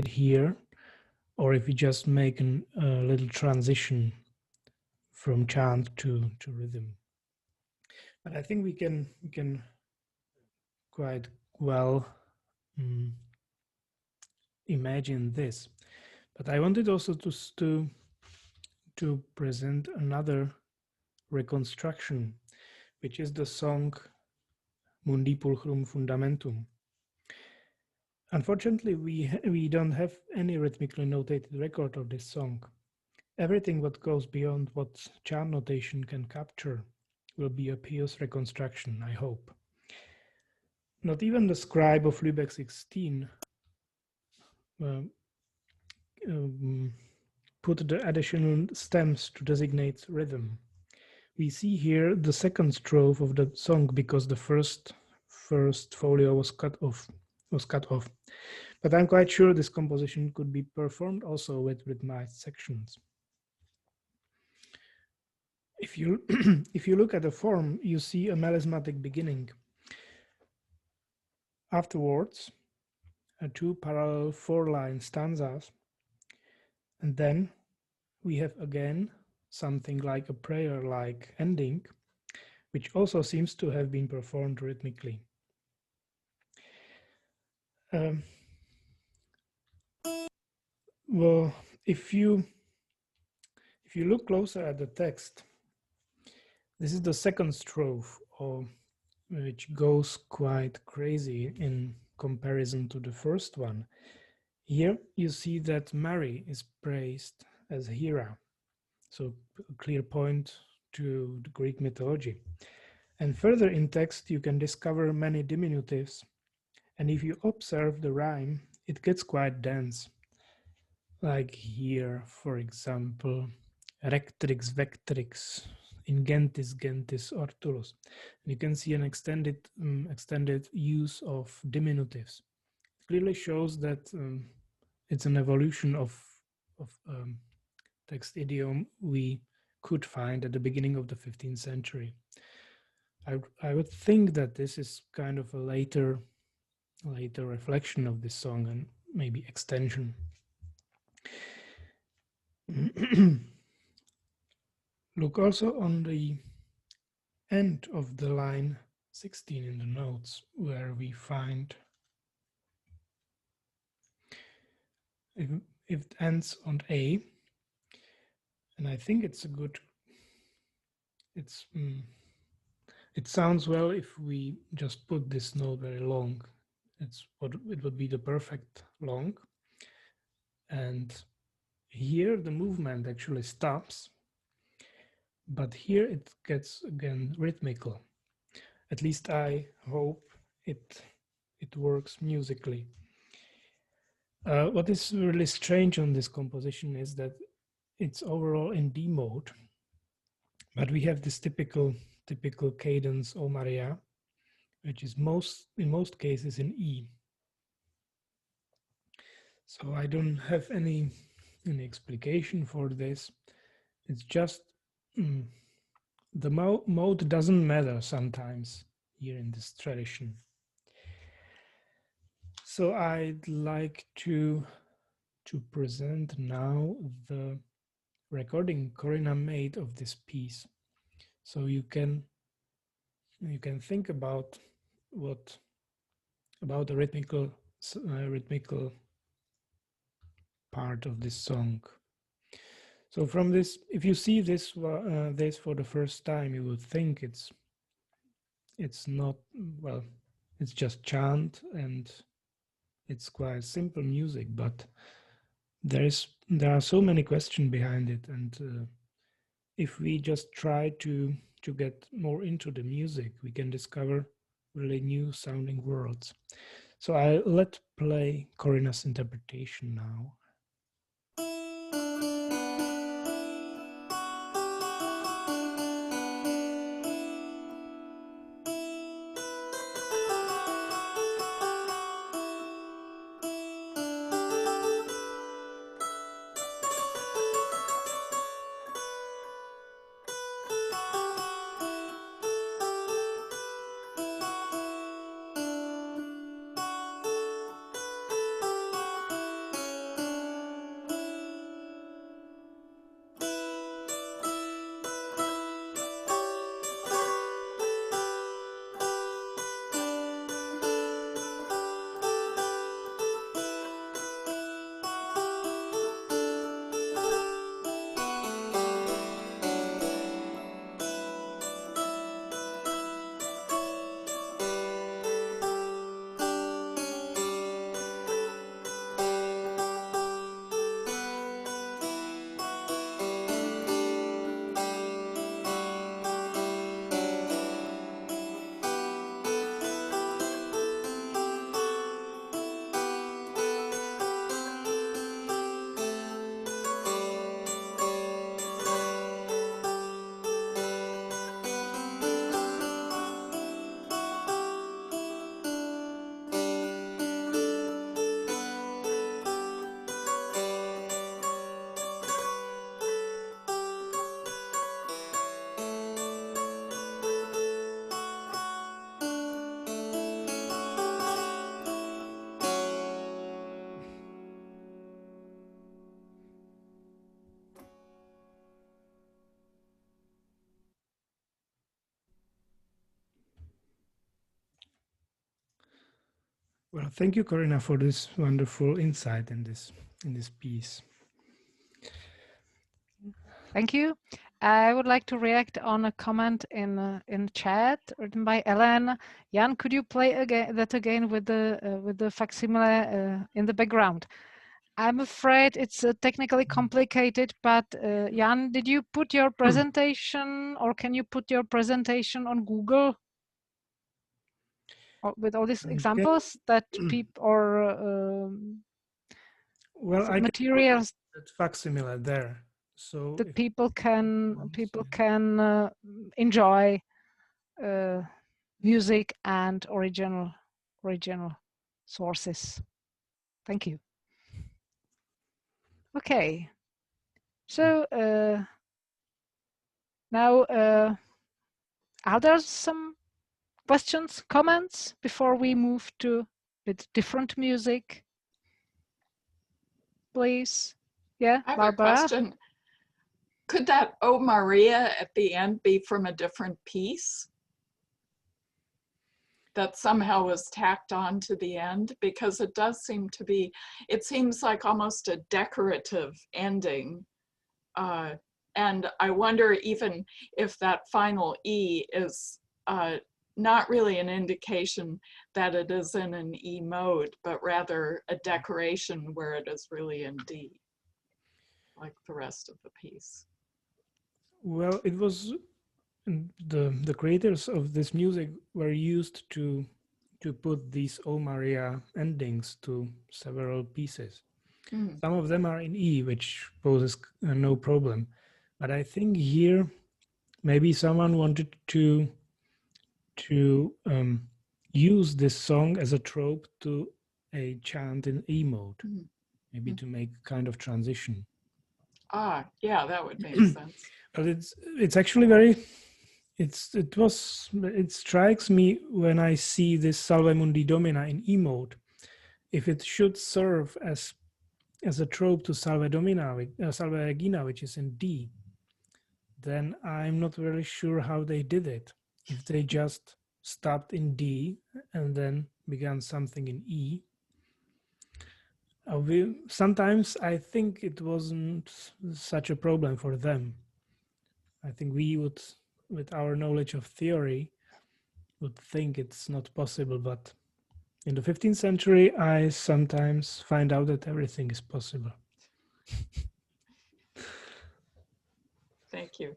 here, or if we just make a little transition from chant to rhythm. But I think we can quite well imagine this. But I wanted also to present another reconstruction, which is the song Mundi Pulchrum Fundamentum. Unfortunately, we don't have any rhythmically notated record of this song. Everything what goes beyond what chant notation can capture will be a pious reconstruction, I hope. Not even the scribe of Lübeck 16 put the additional stems to designate rhythm. We see here the second strophe of the song because the first folio was cut off. But I'm quite sure this composition could be performed also with rhythmized sections. If you if you look at the form, you see a melismatic beginning. Afterwards, two parallel 4-line stanzas, and then we have again something like a prayer-like ending, which also seems to have been performed rhythmically. Well, if you look closer at the text, this is the second strophe, which goes quite crazy in comparison to the first one. Here you see that Mary is praised as Hera, so a clear point to the Greek mythology. And further in text you can discover many diminutives, and if you observe the rhyme, it gets quite dense. Like here, for example, rectrix vectrix ingentis gentis ortulus. You can see an extended use of diminutives. It clearly shows that it's an evolution of text idiom we could find at the beginning of the 15th century. I would think that this is kind of a later reflection of this song and maybe extension. Look also on the end of the line 16 in the notes, where we find, if it ends on A, and I think it's a good, it sounds well if we just put this note very long. It would be the perfect long. And here the movement actually stops, but here it gets again rhythmical. At least I hope it works musically. What is really strange on this composition is that it's overall in D mode, but we have this typical cadence O Maria, which is in most cases in E. So I don't have any explication for this. It's just the mode doesn't matter sometimes here in this tradition. So I'd like to present now the recording Corina made of this piece. So you can think about the rhythmical part of this song. So from this, if you see this this for the first time, you would think it's not, well, it's just chant and it's quite simple music, but there are so many questions behind it, and if we just try to get more into the music, we can discover really new sounding worlds. So I let play Corina's interpretation now. Well, thank you, Corina, for this wonderful insight in this piece. Thank you. I would like to react on a comment in chat written by Ellen. Jan, could you play that again with the facsimile in the background? I'm afraid it's technically complicated, but Jan, did you put your presentation, or can you put your presentation on Google with all these examples that people or well, I materials that facsimile there, so that people can enjoy music and original sources. Thank you. Okay, so now are there some questions, comments before we move to with different music? Please. Yeah, I have Barbara? a question. Could that O Maria at the end be from a different piece that somehow was tacked on to the end? Because it does seem to be, it seems like almost a decorative ending. And I wonder even if that final E is not really an indication that it is in an E mode, but rather a decoration where it is really in D, like the rest of the piece. Well, it was the creators of this music were used to put these O Maria endings to several pieces. Some of them are in E, which poses no problem. But I think here, maybe someone wanted to use this song as a trope to a chant in E mode, maybe to make kind of transition. Ah, yeah, that would make sense. But it's actually very, it strikes me when I see this Salve Mundi Domina in E mode. If it should serve as a trope to Salve Domina, Salve Regina, which is in D, then I'm not really sure how they did it. If they just stopped in D and then began something in E. Sometimes I think it wasn't such a problem for them. I think we would, with our knowledge of theory, would think it's not possible, but in the 15th century, I sometimes find out that everything is possible. Thank you.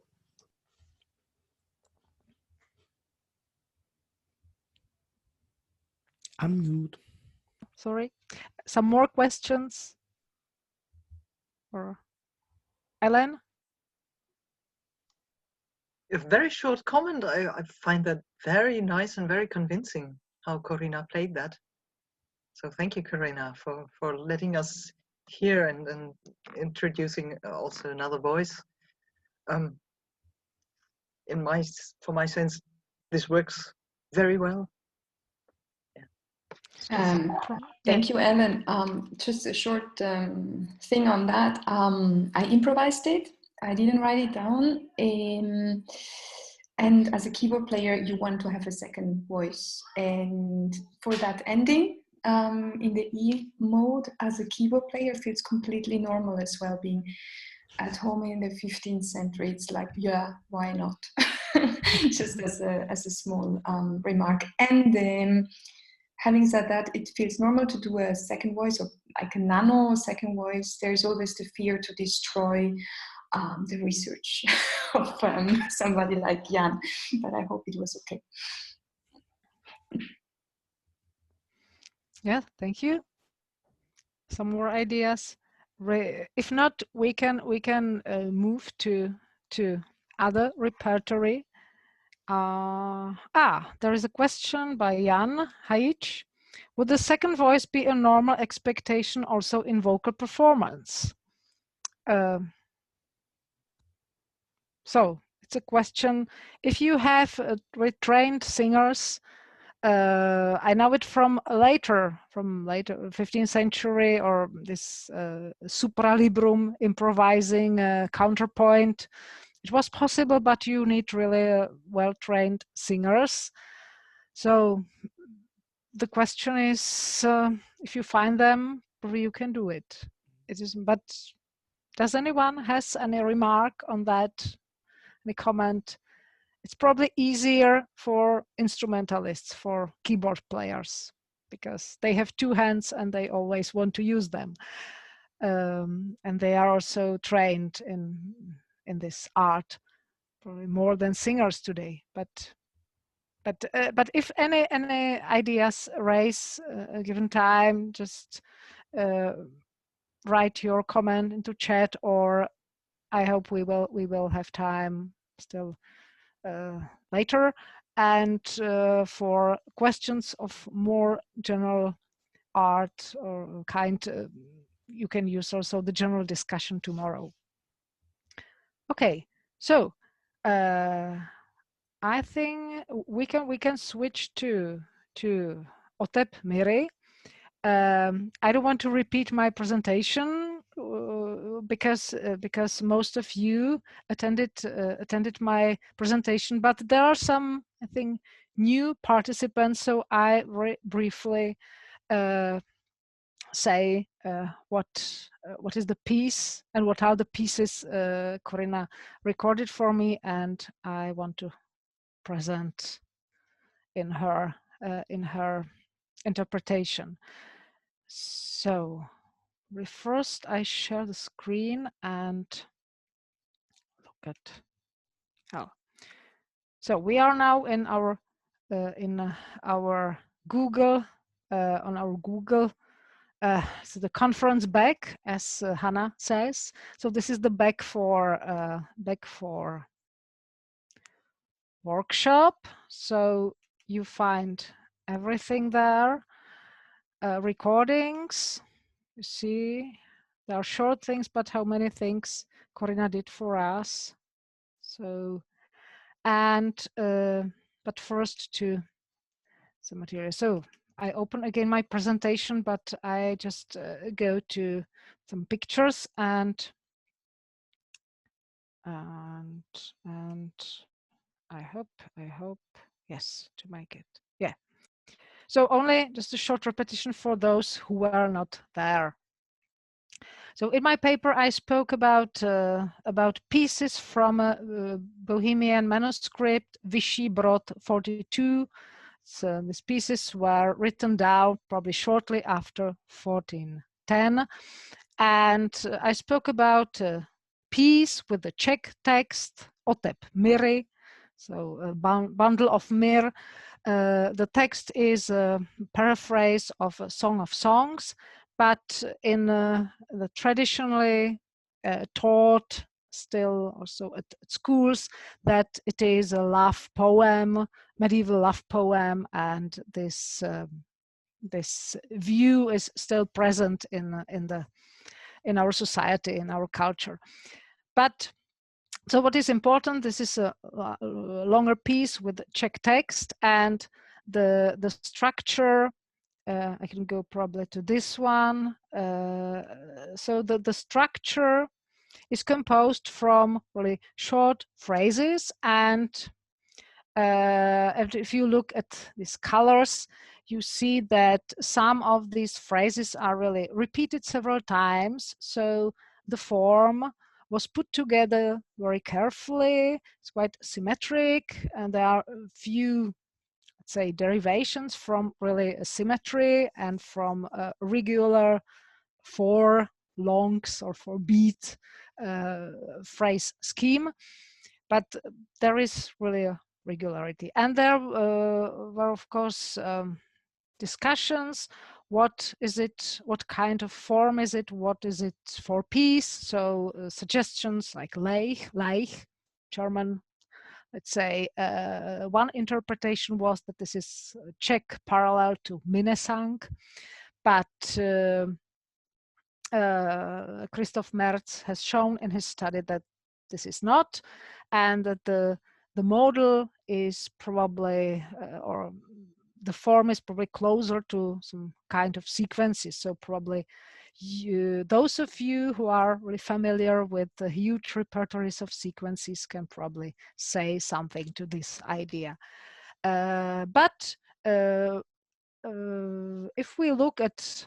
Unmute. Sorry. Some more questions? Or Ellen? A very short comment. I find that very nice and very convincing how Corina played that. So thank you, Corina, for letting us hear and introducing also another voice. For my sense, this works very well. Thank you, Ellen. Just a short thing on that. I improvised it. I didn't write it down. And as a keyboard player, you want to have a second voice. And for that ending, in the E mode, as a keyboard player, feels completely normal as well. Being at home in the 15th century, it's like, yeah, why not? Just as a small remark. And then, having said that, it feels normal to do a second voice or like a nano second voice. There's always the fear to destroy the research of somebody like Jan, but I hope it was okay. Yeah, thank you. Some more ideas? If not, we can move to other repertory. There is a question by Jan Hajic. Would the second voice be a normal expectation also in vocal performance? So it's a question. If you have retrained singers, I know it from later 15th century, or this supralibrum improvising counterpoint. It was possible, but you need really well-trained singers. So the question is, if you find them, probably you can do it. It is, but does anyone has any remark on that? Any comment? It's probably easier for instrumentalists, for keyboard players, because they have two hands and they always want to use them. And they are also trained in this art, probably more than singers today. But if any ideas raise a given time, just write your comment into chat, or I hope we will have time still later. And for questions of more general art or kind, you can use also the general discussion tomorrow. Okay, so I think we can switch to Otep Myry. I don't want to repeat my presentation because most of you attended my presentation, but there are some, I think, new participants. So I briefly say what is the piece and what are the pieces Corina recorded for me, and I want to present in her interpretation. So first I share the screen and look at, oh, so we are now in our Google, on our Google, so the conference back, as Hannah says. So this is the back for workshop. So you find everything there, recordings. You see, there are short things, but how many things Corina did for us. So, and but first to some material. So I open again my presentation, but I just go to some pictures and I hope yes, to make it, yeah. So only just a short repetition for those who were not there. So in my paper, I spoke about pieces from a Bohemian manuscript, Vichy Brod 42. So these pieces were written down probably shortly after 1410. And I spoke about a piece with the Czech text, Otep Myry, so a bundle of Myr. The text is a paraphrase of a Song of Songs, but in the traditionally taught still also at schools that it is a love poem, medieval love poem, and this this view is still present in our society, in our culture. But so what is important, this is a longer piece with Czech text, and the structure, I can go probably to this one. So the structure is composed from really short phrases, and if you look at these colors, you see that some of these phrases are really repeated several times. So the form was put together very carefully. It's quite symmetric, and there are a few, let's say, derivations from really a symmetry and from a regular 4 longs or 4 beat phrase scheme. But there is really a regularity, and there were of course discussions. What is it? What kind of form is it? What is it for piece? So suggestions like Leich, German. Let's say one interpretation was that this is Czech parallel to Minnesang, but Christoph Merz has shown in his study that this is not, and that the model is probably, or the form is probably closer to some kind of sequences. So probably those of you who are really familiar with the huge repertories of sequences can probably say something to this idea. But if we look at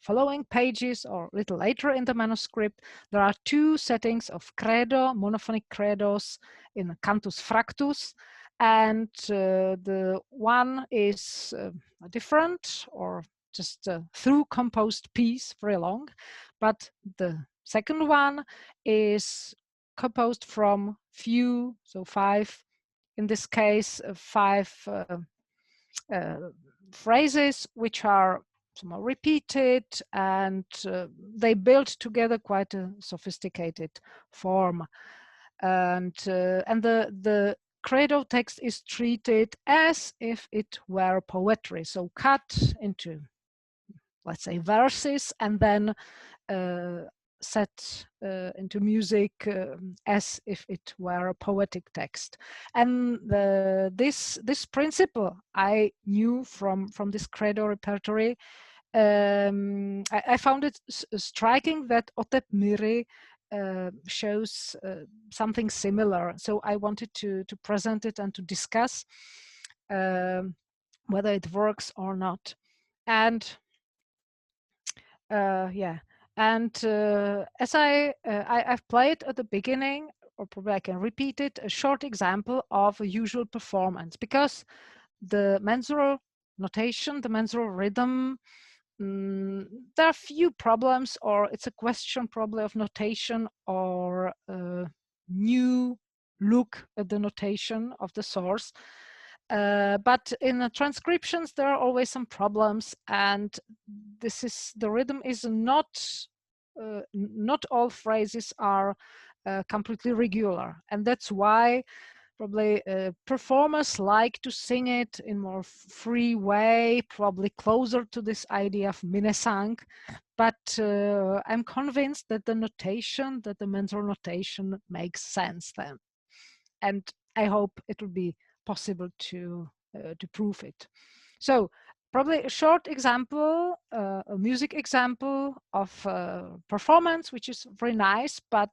following pages or a little later in the manuscript, there are two settings of credo, monophonic credos in Cantus Fractus, and the one is different or just a through composed piece, very long, but the second one is composed from few, so five, in this case, five phrases which are somehow repeated, and they build together quite a sophisticated form. And the credo text is treated as if it were poetry, so cut into, let's say, verses, and then set into music as if it were a poetic text. And this principle I knew from this credo repertory. I found it striking that Otep Myry shows something similar. So I wanted to present it and to discuss whether it works or not. And yeah. And as I've played at the beginning, or probably I can repeat it, a short example of a usual performance, because the mensural notation, the mensural rhythm, there are few problems, or it's a question probably of notation or new look at the notation of the source. But in the transcriptions, there are always some problems, and the rhythm is not all phrases are completely regular, and that's why probably performers like to sing it in more free way, probably closer to this idea of minnesang. But I'm convinced that the notation, that the mensural notation makes sense then, and I hope it will be possible to prove it. So probably a short example, a music example of performance, which is very nice, but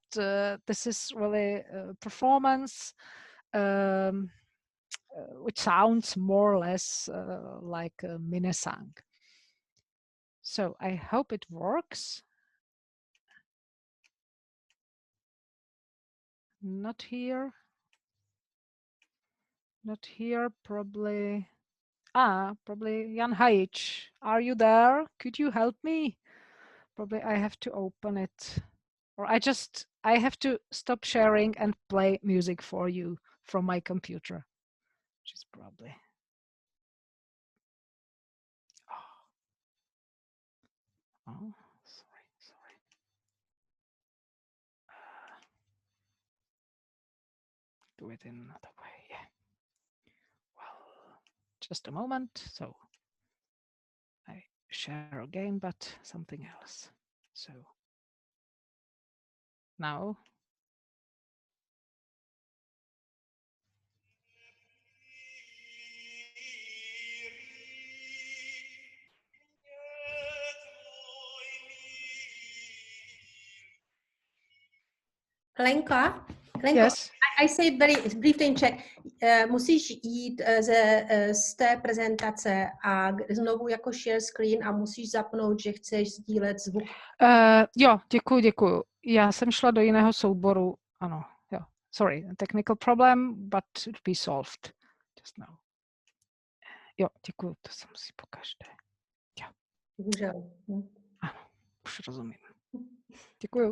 this is really a performance which sounds more or less like a minnesang. So I hope it works. Not here. Not here, probably. Probably Jan Hajic. Are you there? Could you help me? Probably I have to open it. Or I have to stop sharing and play music for you from my computer, which is probably. Oh, sorry. Do it in another way, yeah. Well, just a moment. So I share again, but something else. So now. Lenka, Yes. I say very briefly in Czech, musíš jít z té prezentace a znovu jako share screen a musíš zapnout, že chceš sdílet zvuk. Jo, děkuju. Já jsem šla do jiného souboru, ano, jo. Sorry, technical problem, but it be solved just now. Jo, děkuju, to se musí pokaždé. Jo. Bohužel. Ano, už rozumím. Děkuju.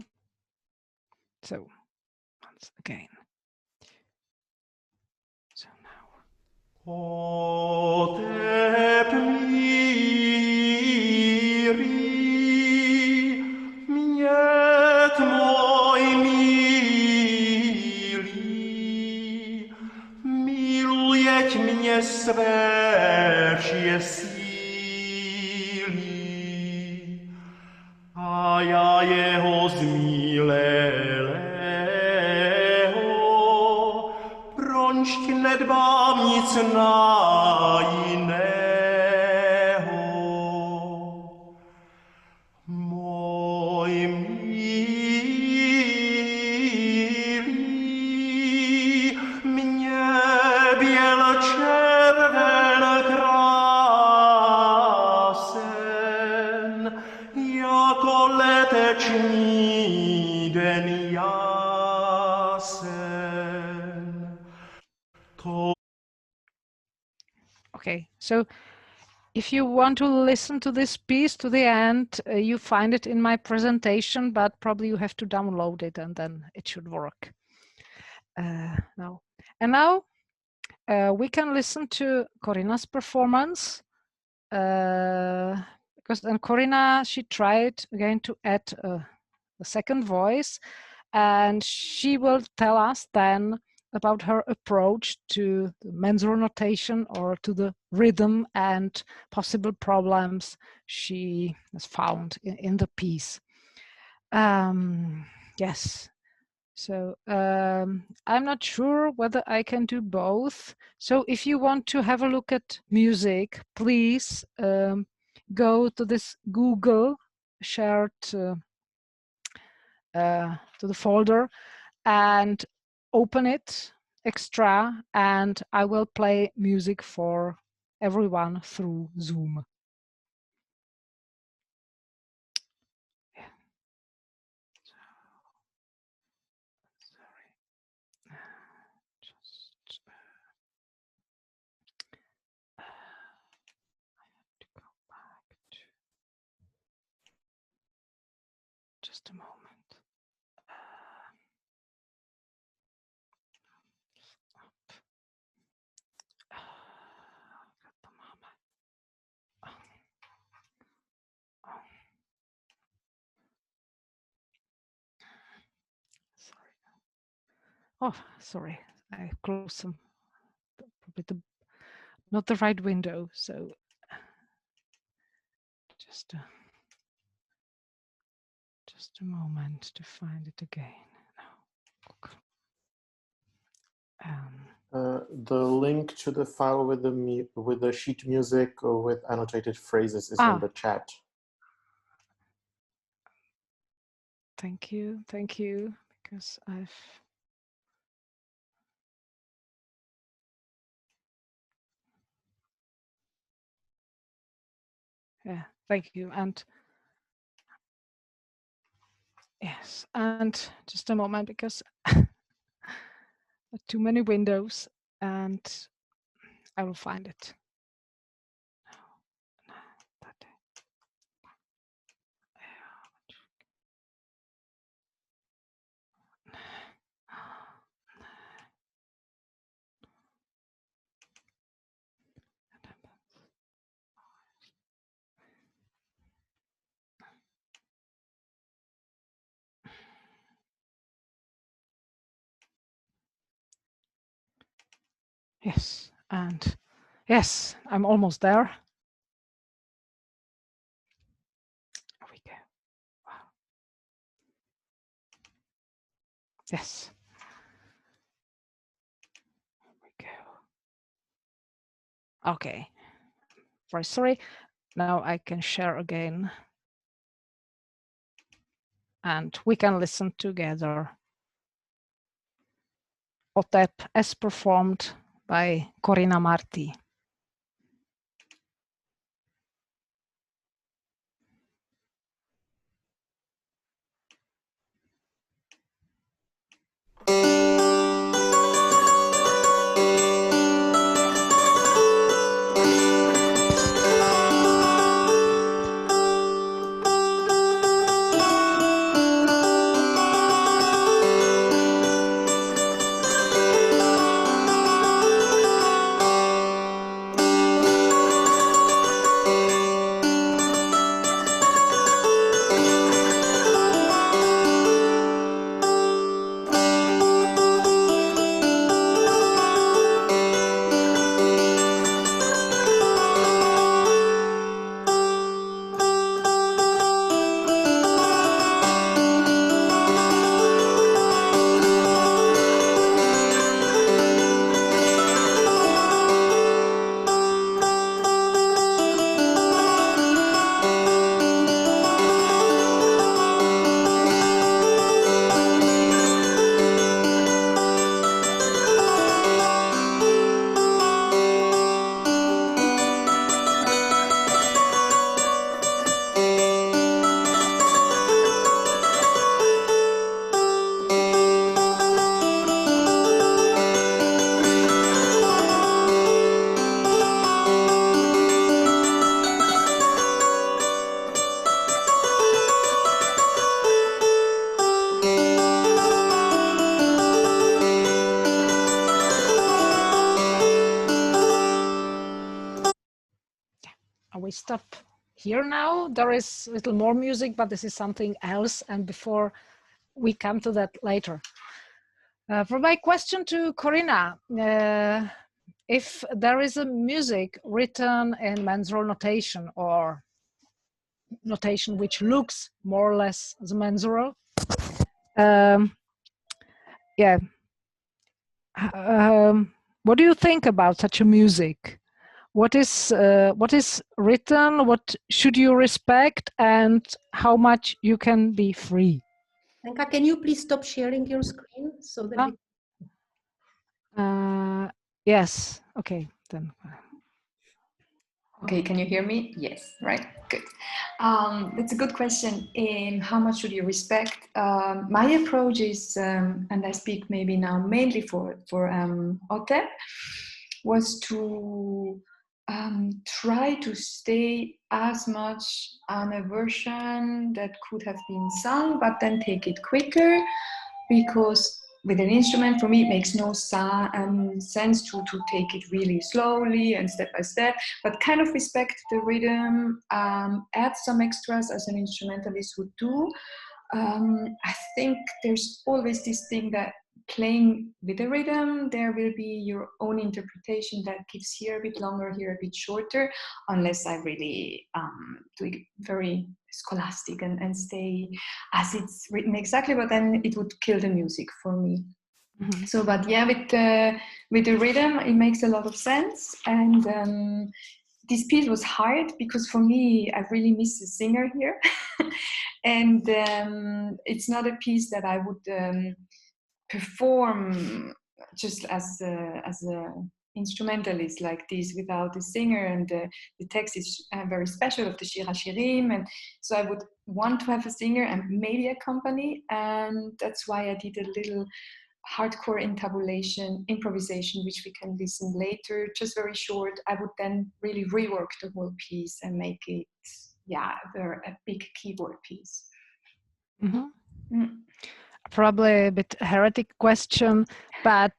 So, once again. So now. Otep Myry, mět můj milý, milujeť mě své síly, a já jeho zmilého, proč nedbám nic na jiného. Můj milý, mě běl červen jako letečný den jásen. To Okay, so if you want to listen to this piece to the end, you find it in my presentation, but probably you have to download it and then it should work. Now, we can listen to Corina's performance because then Corina, she tried again to add a second voice, and she will tell us then about her approach to the mensur notation or to the rhythm and possible problems she has found in the piece. Yes, so I'm not sure whether I can do both. So if you want to have a look at music, please go to this Google shared to the folder and open it extra, and I will play music for everyone through Zoom. Just a moment. Oh, sorry, I closed some, probably not the right window, so just a moment to find it again. The link to the file with the sheet music or with annotated phrases is in the chat. Thank you, because yeah, thank you. And yes, and just a moment, because too many windows, and I will find it. Yes, and yes, I'm almost there. There we go. Wow. Yes. There we go. Okay. Very sorry. Now I can share again. And we can listen together. Otep as performed by Corina Marti. stop here now. There is a little more music, but this is something else. And before we come to that later. For my question to Corina, if there is a music written in mensural notation or notation which looks more or less the mensural, what do you think about such a music? What is written? What should you respect, and how much you can be free? Lenka, can you please stop sharing your screen so that yes. Okay, then. Okay, can you hear me? Yes, right, good. That's a good question. How much should you respect? My approach is, and I speak maybe now mainly for Otep, was to try to stay as much on a version that could have been sung, but then take it quicker, because with an instrument, for me, it makes no sense to take it really slowly and step by step, but kind of respect the rhythm, add some extras as an instrumentalist would do. I think there's always this thing that playing with the rhythm, there will be your own interpretation that gives here a bit longer, here a bit shorter, unless I really do it very scholastic and stay as it's written exactly, but then it would kill the music for me. Mm-hmm. So, but yeah, with the rhythm, it makes a lot of sense. And this piece was hard because for me, I really miss the singer here. And it's not a piece that I would perform just as a instrumentalist like this without the singer, and the text is very special of the Shir HaShirim, and so I would want to have a singer and maybe a company, and that's why I did a little hardcore improvisation, which we can listen later, just very short. I would then really rework the whole piece and make it, a big keyboard piece. Mm-hmm. Mm. Probably a bit heretic question, but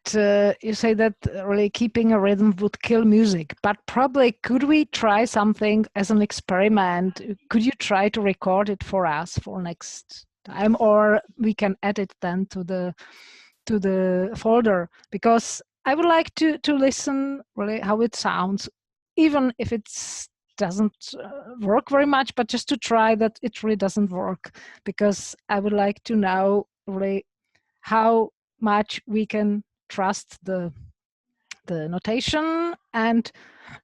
you say that really keeping a rhythm would kill music, but probably could we try something as an experiment? Could you try to record it for us for next time, or we can add it then to the folder? Because I would like to listen really how it sounds, even if it's doesn't work very much, but just to try that it really doesn't work, because I would like to know really how much we can trust the notation and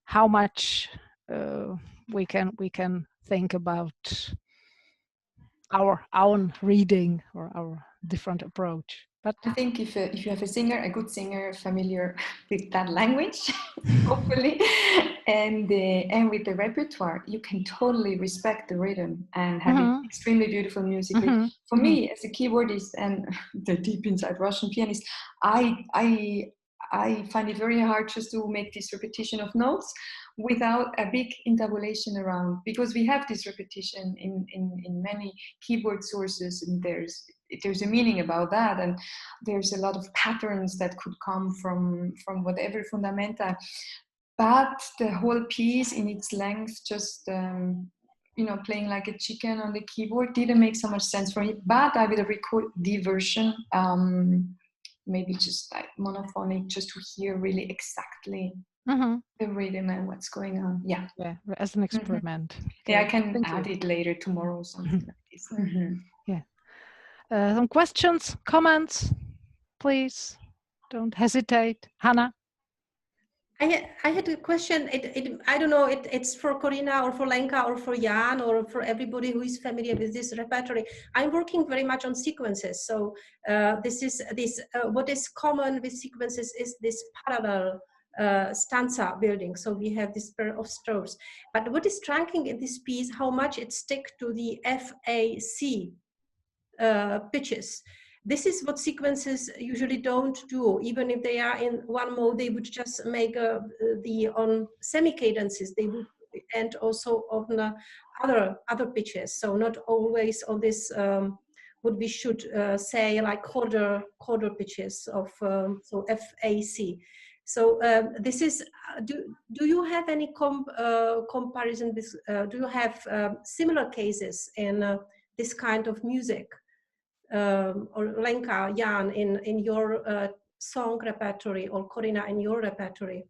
how much we can think about our own reading or our different approach. But I think if you have a good singer familiar with that language, hopefully, and with the repertoire, you can totally respect the rhythm and have it extremely beautiful musically. For me, as a keyboardist and the deep inside Russian pianist, I find it very hard just to make this repetition of notes without a big intabulation around, because we have this repetition in many keyboard sources, and there's a meaning about that, and there's a lot of patterns that could come from whatever fundamenta, but the whole piece in its length, just playing like a chicken on the keyboard, didn't make so much sense for me. But I will record the version, maybe just like monophonic, just to hear really exactly the rhythm and what's going on. Yeah, as an experiment. Okay. Yeah, I can add it later tomorrow, something like this. Yeah. Some questions, comments, please. Don't hesitate. Hannah? I had a question. I don't know, it's for Corina or for Lenka or for Jan or for everybody who is familiar with this repertory. I'm working very much on sequences. So what is common with sequences is this parallel stanza building. So we have this pair of strophes. But what is striking in this piece, how much it sticks to the FAC pitches. This is what sequences usually don't do. Even if they are in one mode, they would just make on semi-cadences. They would end also on other pitches. So not always on this what we should say like quarter pitches of so FAC. So this is, do you have any comparison with, do you have similar cases in this kind of music? Or Lenka, Jan, in your song repertory, or Corina in your repertory?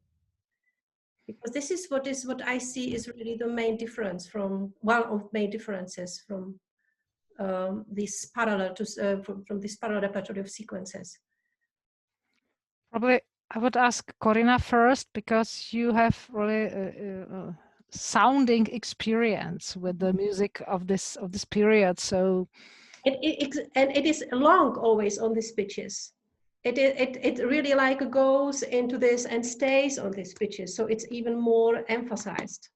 Because this is what I see is really the main difference from, one of main differences from this parallel to from this parallel repertory of sequences. Probably I would ask Corina first, because you have really sounding experience with the music of this period. So and it is long always on these pitches. It really like goes into this and stays on these pitches, so it's even more emphasized.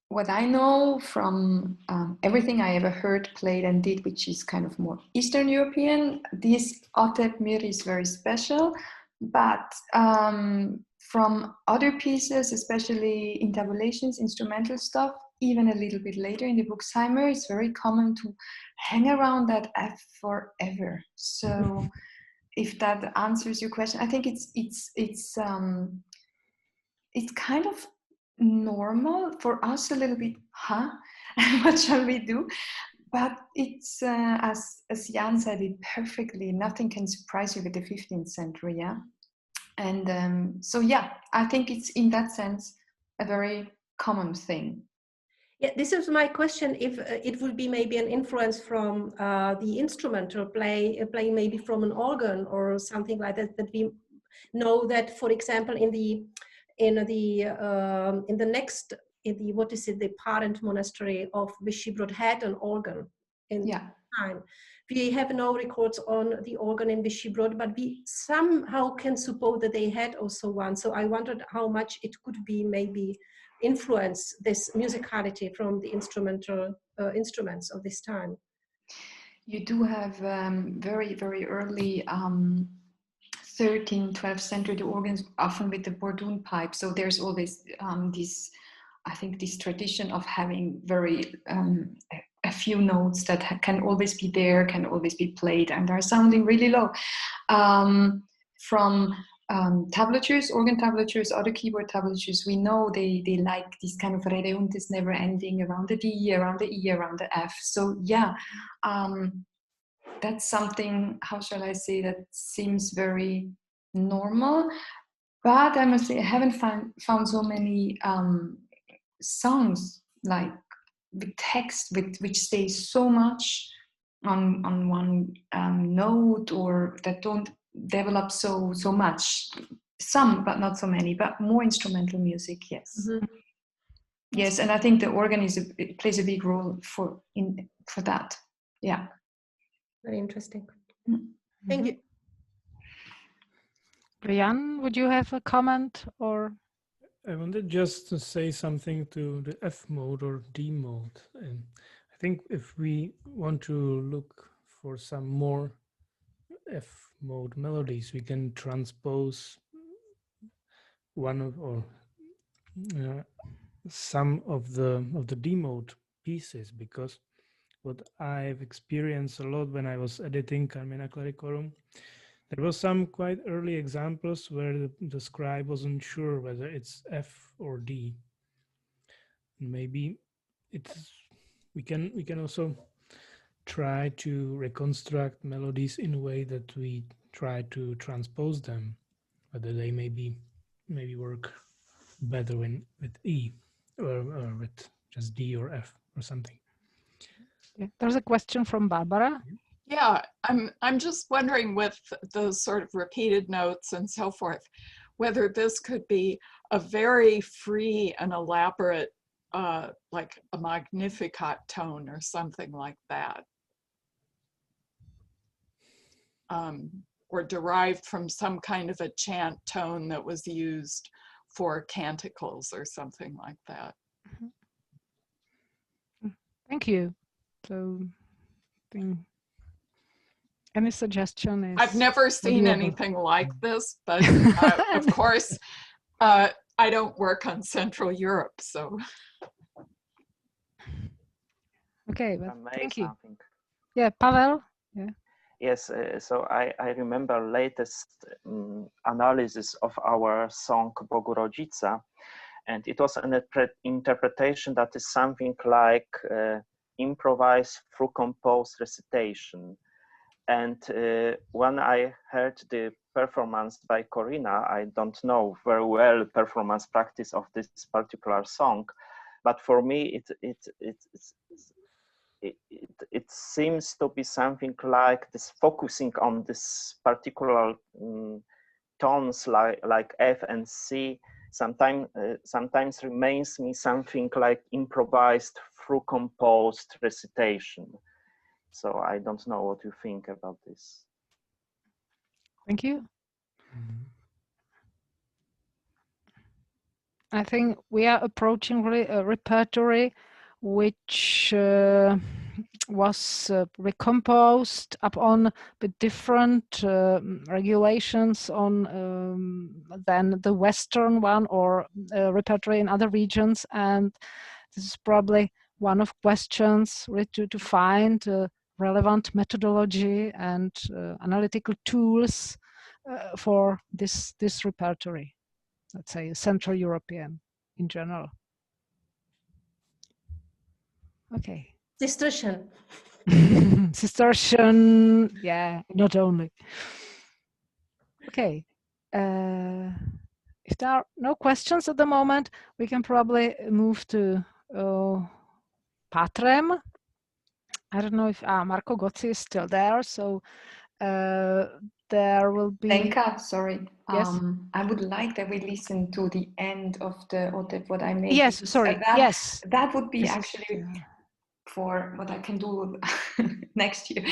What I know from everything I ever heard, played, and did, which is kind of more Eastern European, this Otep Myry is very special. But from other pieces, especially intabulations, instrumental stuff, even a little bit later in the Buxheimer, it's very common to hang around that F forever. So if that answers your question, I think it's kind of normal for us, a little bit, what shall we do? But it's as Jan said it perfectly, nothing can surprise you with the 15th century, yeah. And so yeah, I think it's in that sense a very common thing. Yeah, this is my question, if it would be maybe an influence from the instrumental playing maybe from an organ or something like that, that we know that, for example, in the parent monastery of Vyšehrad had an organ in time. We have no records on the organ in Vyšehrad, but we somehow can suppose that they had also one. So I wondered how much it could be maybe influence this musicality from the instrumental instruments of this time. You do have very, very early 13th, 12th century, the organs often with the Bordoon pipe. So there's always this, I think, this tradition of having very a few notes that can always be there, can always be played, and are sounding really low. From tablatures, organ tablatures, other keyboard tablatures, we know they like this kind of redeuntis, never ending, around the D, around the E, around the F. So yeah, that's something, how shall I say, that seems very normal. But I must say, I haven't found so many songs like with text which stays so much on one note, or that don't develop so much. Some, but not so many, but more instrumental music, yes. Mm-hmm. Yes, and I think the organ it plays a big role for that. Yeah. Very interesting. Mm-hmm. Thank you. Brian, would you have a comment? Or I wanted just to say something to the F mode or D mode. And I think if we want to look for some more F mode melodies, we can transpose one of or some of the D mode pieces, because what I've experienced a lot when I was editing Carmina Claricorum, there was some quite early examples where the scribe wasn't sure whether it's F or D. Maybe we can also try to reconstruct melodies in a way that we try to transpose them, whether they maybe work better with E or with just D or F or something. Yeah. There's a question from Barbara. Yeah, I'm just wondering, with those sort of repeated notes and so forth, whether this could be a very free and elaborate, like a Magnificat tone or something like that, or derived from some kind of a chant tone that was used for canticles or something like that. Thank you. So, any suggestion is... I've never seen anything like this, but of course, I don't work on Central Europe, so. Okay, but thank you. Yeah, Pavel? Yeah. Yes, so I remember latest analysis of our song Bogu Rodzica, and it was an interpretation that is something like improvised through composed recitation. And when I heard the performance by Corina, I don't know very well performance practice of this particular song, but for me it seems to be something like this focusing on this particular tones like F and C. Sometimes remains me something like improvised through composed recitation. So I don't know what you think about this. Thank you. I think we are approaching really a repertory which was recomposed upon the different regulations on than the Western one or repertory in other regions, and this is probably one of questions to find relevant methodology and analytical tools for this repertory. Let's say Central European in general. Okay. Distortion. Distortion, yeah, not only. Okay. If there are no questions at the moment, we can probably move to Patrem. I don't know if Marco Gozzi is still there, so there will be... Lenka, sorry. Yes. I would like that we listen to the end of the Otep, what I made. Yes, sorry, yes. That would be actually for what I can do next year.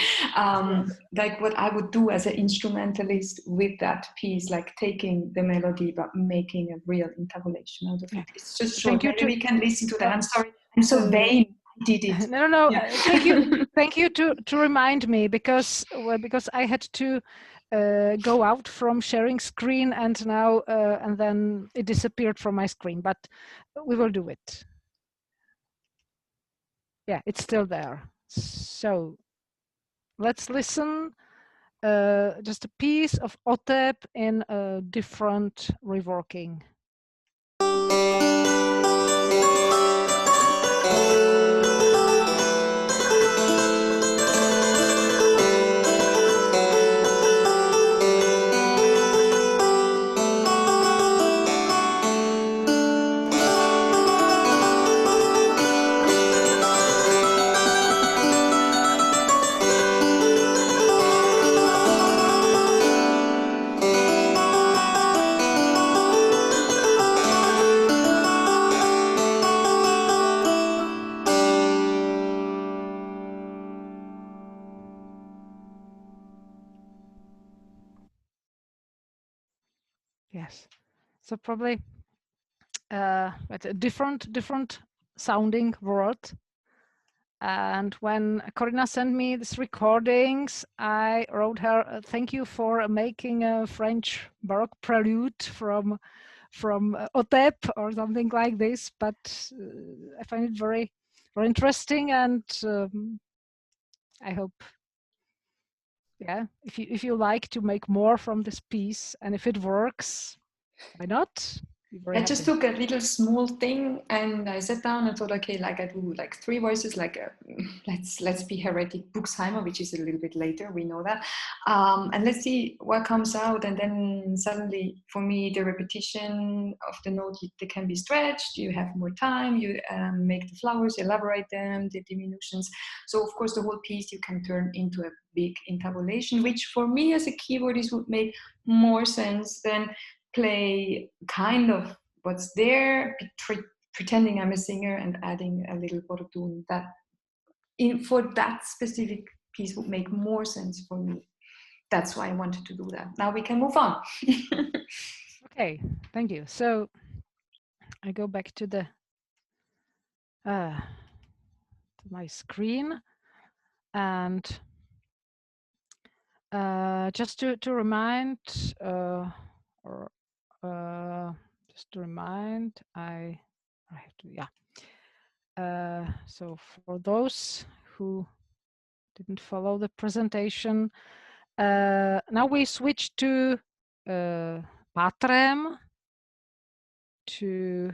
Like what I would do as an instrumentalist with that piece, like taking the melody, but making a real intabulation out of it. It's just short. Maybe we can listen to that. I'm sorry, I'm so vain. I did it. No. Yeah. Thank you. Thank you to remind me, because I had to go out from sharing screen, and now and then it disappeared from my screen. But we will do it. Yeah, it's still there. So let's listen. Just a piece of Otep in a different reworking. Yes, so probably but a different sounding word. And when Corina sent me these recordings, I wrote her, "Thank you for making a French Baroque prelude from Otep," or something like this. But I find it very interesting, and I hope, yeah, if you like to make more from this piece, and if it works, why not? I just took a little small thing and I sat down and thought, okay, like I do like 3 voices, like let's be heretic Buxheimer, which is a little bit later, we know that, and let's see what comes out. And then suddenly for me the repetition of the note, they can be stretched, you have more time, you make the flowers, elaborate them, the diminutions. So of course the whole piece you can turn into a big intabulation, which for me as a keyboardist would make more sense than play kind of what's there, pretending I'm a singer and adding a little portune. That for that specific piece would make more sense for me. That's why I wanted to do that. Now we can move on. Okay, thank you. So I go back to the to my screen, and just to remind, just to remind, I have to, yeah. So for those who didn't follow the presentation. Now we switch to Patrem, to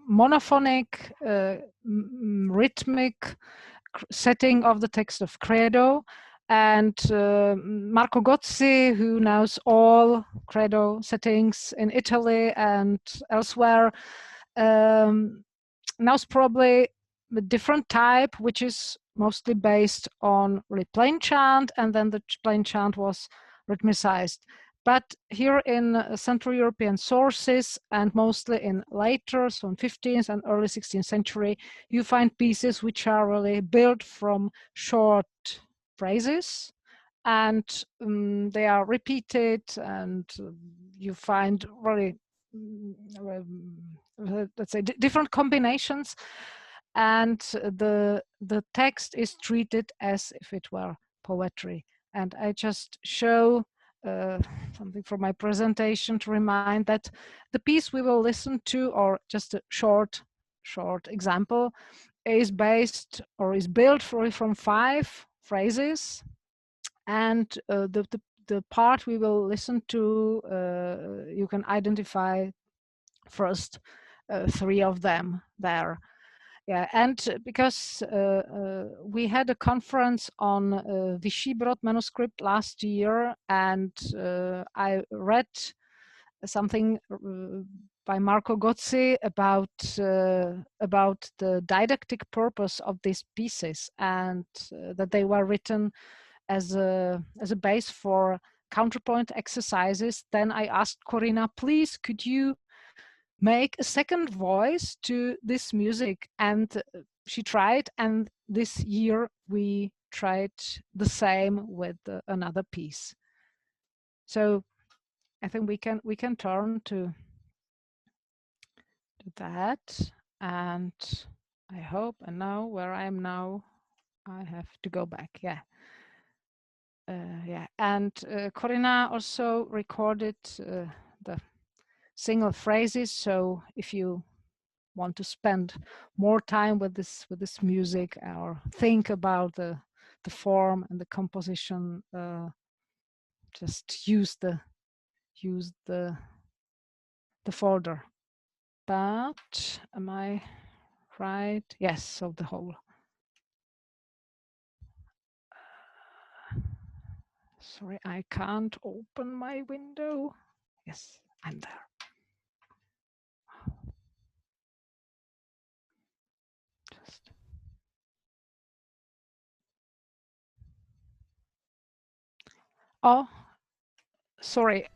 monophonic rhythmic setting of the text of Credo, and Marco Gozzi, who knows all Credo settings in Italy and elsewhere, knows probably a different type, which is mostly based on really plain chant, and then the plain chant was rhythmicized. But here in Central European sources, and mostly in later, so in 15th and early 16th century, you find pieces which are really built from short phrases, and they are repeated, and you find really, let's say, different combinations, and the text is treated as if it were poetry. And I just show something from my presentation to remind that the piece we will listen to, or just a short example, is based or is built from 5 phrases, and the part we will listen to, you can identify first 3 of them there. Yeah, and because we had a conference on Vichy-Brod manuscript last year, and I read something by Marco Gozzi about the didactic purpose of these pieces, and that they were written as a base for counterpoint exercises. Then I asked Corina, please, could you make a second voice to this music? And she tried, and this year we tried the same with another piece. So I think we can turn to that, and I hope, and now where I am now, I have to go back. Yeah. Yeah, and Corina also recorded the single phrases. So if you want to spend more time with this music, or think about the form and the composition, just use the folder. But am I right? Yes. So the whole. Sorry, I can't open my window. Yes, I'm there. Just. Oh, sorry.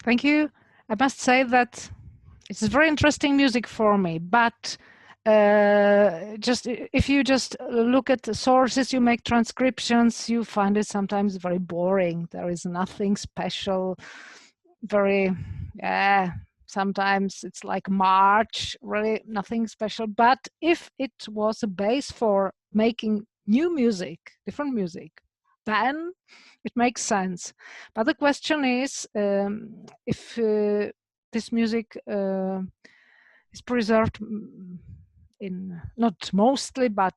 Thank you. I must say that it's very interesting music for me, but just if you just look at the sources, you make transcriptions, you find it sometimes very boring. There is nothing special, very, sometimes it's like March, really nothing special. But if it was a base for making new music, different music, then it makes sense. But the question is, if this music is preserved in, not mostly, but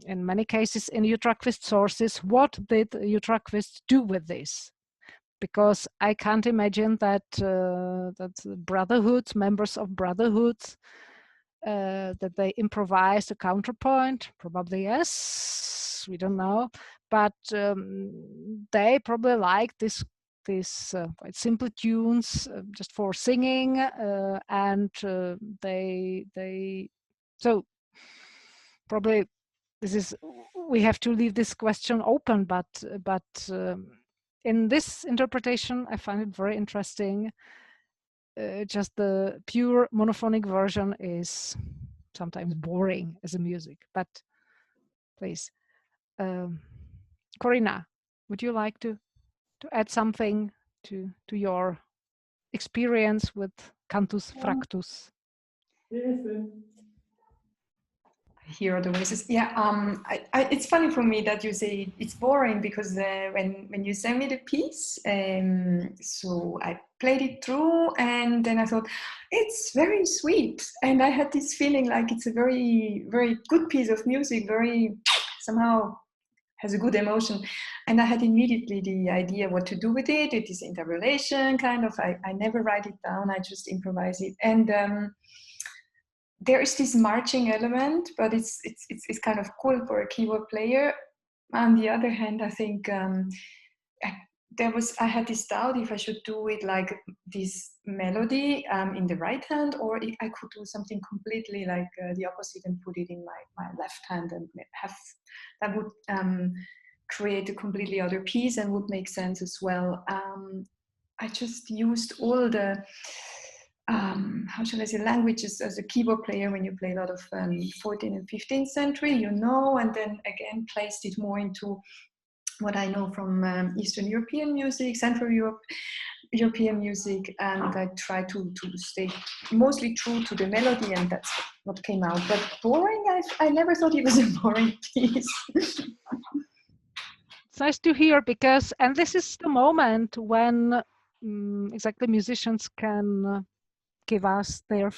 in many cases in Utraquist sources, what did Utraquists do with this? Because I can't imagine that that brotherhoods, members of brotherhoods, that they improvised a counterpoint. Probably yes, we don't know, but they probably liked these quite simple tunes just for singing, and they so probably this is, we have to leave this question open, but in this interpretation I find it very interesting. Just the pure monophonic version is sometimes boring as a music, but please, Corina, would you like to add something to your experience with Cantus Fractus? Yes. Hear the voices. Yeah, it's funny for me that you say it's boring, because when you sent me the piece, so I played it through, and then I thought it's very sweet, and I had this feeling like it's a very, very good piece of music, very somehow has a good emotion, and I had immediately the idea what to do with it. It is interpolation, kind of. I never write it down. I just improvise it, and there is this marching element, but it's kind of cool for a keyboard player. On the other hand, I think I had this doubt if I should do it like this melody in the right hand, or I could do something completely like the opposite and put it in my left hand, and have that would create a completely other piece and would make sense as well. I just used all the how shall I say, languages as a keyboard player when you play a lot of 14th and 15th century, and then again placed it more into what I know from Eastern European music, Central European music, and I try to stay mostly true to the melody, and that's what came out. But boring, I never thought it was a boring piece. It's nice to hear, because, and this is the moment when exactly musicians can give us their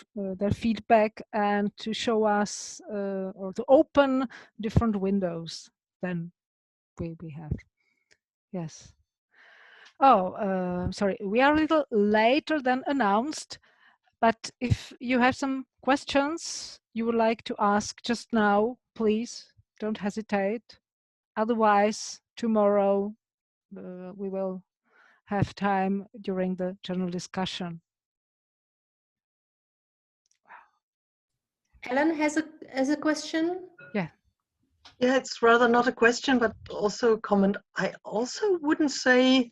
feedback and to show us or to open different windows than we have. Yes. Oh, sorry, we are a little later than announced, but if you have some questions you would like to ask just now, please don't hesitate. Otherwise, tomorrow we will have time during the general discussion. Ellen has a question. Yeah. Yeah, it's rather not a question, but also a comment. I also wouldn't say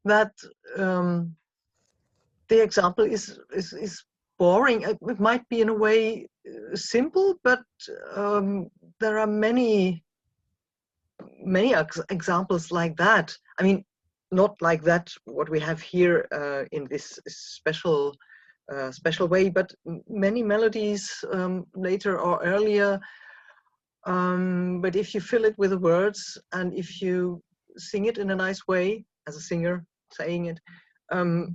that the example is boring. It might be in a way simple, but there are many examples like that. I mean, not like that what we have here in this special way, but many melodies later or earlier. But if you fill it with the words, and if you sing it in a nice way as a singer saying it, and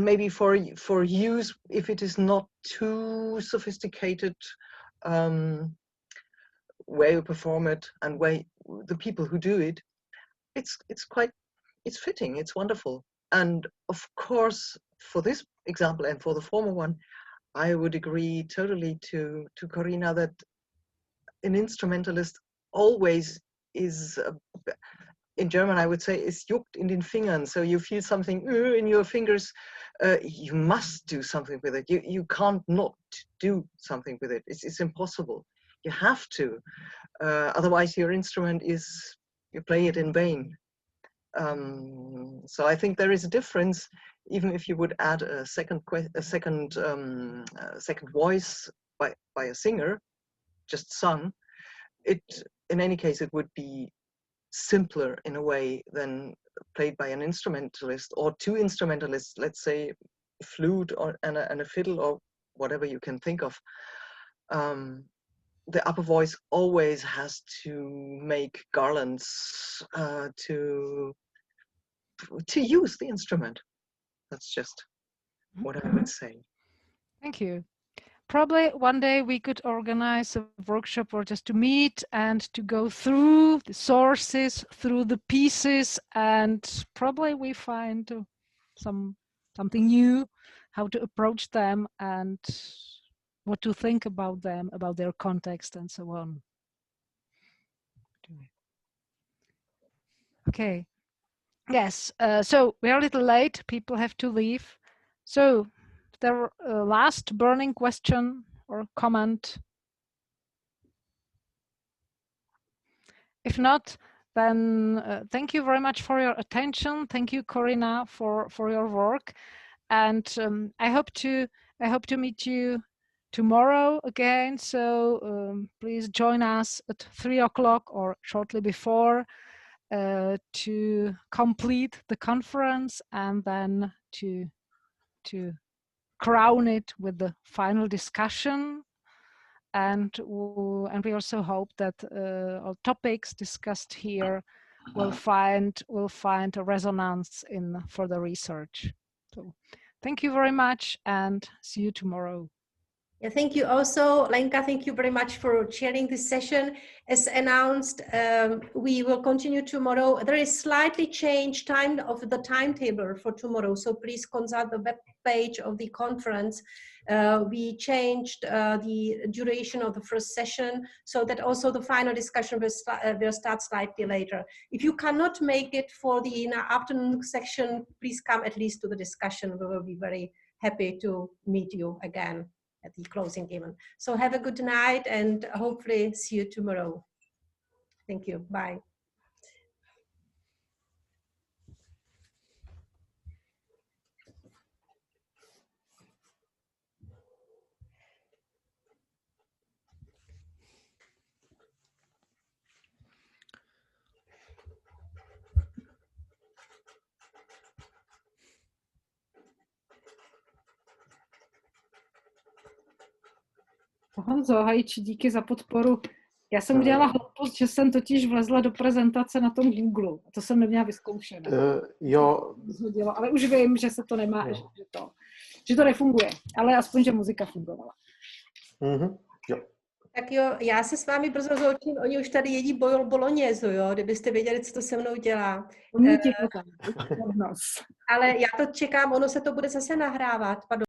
maybe for use, if it is not too sophisticated way you perform it and way the people who do it, it's fitting, it's wonderful. And of course, for this example and for the former one, I would agree totally to Corina that an instrumentalist always is, in German I would say, is juckt in den Fingern. So you feel something in your fingers, you must do something with it. You can't not do something with it. It's impossible. You have to. Otherwise your instrument is, you play it in vain. So I think there is a difference, even if you would add a second voice by a singer, just sung. In any case, it would be simpler in a way than played by an instrumentalist or two instrumentalists. Let's say a flute and a fiddle or whatever you can think of. the upper voice always has to make garlands to use the instrument. That's just what I would say. Thank you. Probably one day we could organize a workshop or just to meet and to go through the sources, through the pieces, and probably we find something new, how to approach them and what to think about them, about their context and so on. Okay. Yes, so we're a little late. People have to leave. So the last burning question or comment? If not, then thank you very much for your attention. Thank you, Corina, for your work. And I hope to meet you tomorrow again. So please join us at 3 o'clock or shortly before to complete the conference and then to crown it with the final discussion. And we also hope that all topics discussed here will find a resonance in further research. So thank you very much and see you tomorrow. Yeah, thank you also, Lenka. Thank you very much for chairing this session. As announced, we will continue tomorrow. There is slightly changed time of the timetable for tomorrow, so please consult the web page of the conference. We changed the duration of the first session so that also the final discussion will start slightly later. If you cannot make it for the afternoon section, please come at least to the discussion. We will be very happy to meet you again at the closing event. So have a good night and hopefully see you tomorrow. Thank you. Bye. Honzo, Hajči, díky za podporu. Já jsem udělala hloupost, že jsem totiž vlezla do prezentace na tom Google. A to jsem neměla vyzkoušené. Jo. Ale už vím, že se to nemá, že to nefunguje. Ale aspoň, že muzika fungovala. Jo. Tak jo, já se s vámi brzo zloučím. Oni už tady jedí bolognese, jo, kdybyste věděli, co to se mnou dělá. Ale já to čekám, ono se to bude zase nahrávat. Pardon.